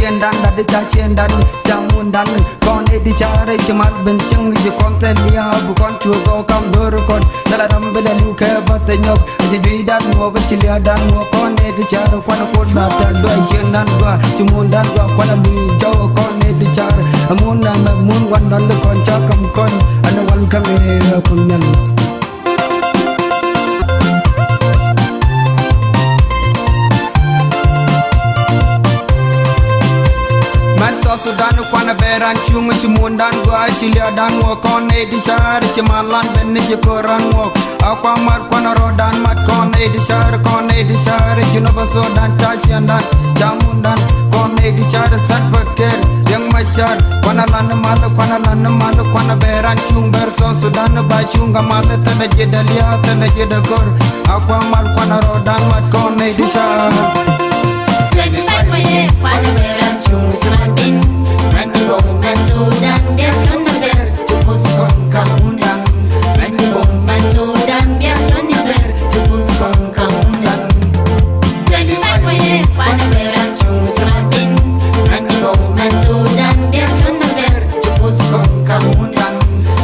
chiendan da de cha chiendan jamundan kon e di chare chimal ben chang je kon telia bu kon tu go kam dur kon dala dam bela lu ke bat nyok je dui dan mo ko chilia dan mo kon e di chare kon ko da ta do chiendan go chumundan go kon lu jo kon e di chare mun na mun wan dan kon cha kam kon ana wal kam e punyan South Sudan kwana beran chung simundan go asilia dan wo kon e di sar chimalan ben ni koran wo akwa mar kwana rodan mat kon e di sar junuba Sudan tasyandan jamundan kon e di sar sat baker yang mashar kwana lan mal kwana beran chung ber South Sudan ba chung mal tana jedalia tana jedakor akwa mar kwana rodan mat kon e di sar kwana beran chung bin nanti bomban Sudan biar chona ber cupus kon kamundan nanti bomban Sudan biar chona ber cupus kon kamundan jadi saya kwana beran chung bin nanti bomban Sudan biar chona ber cupus kon kamundan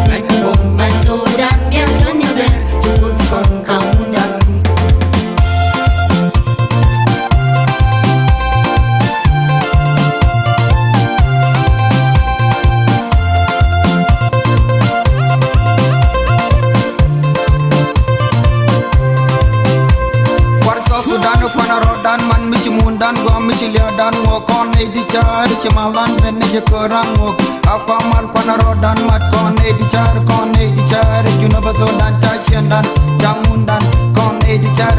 nanti bomban Sudan biar chona ber cupus kon kamundan Sudan kwana rodan man misimundan go misilia dan wo kon e di char chimalan ben je koran wo akwa mal kwana rodan mat kon e di char junuba Sudan tasyandan jamundan kon e di char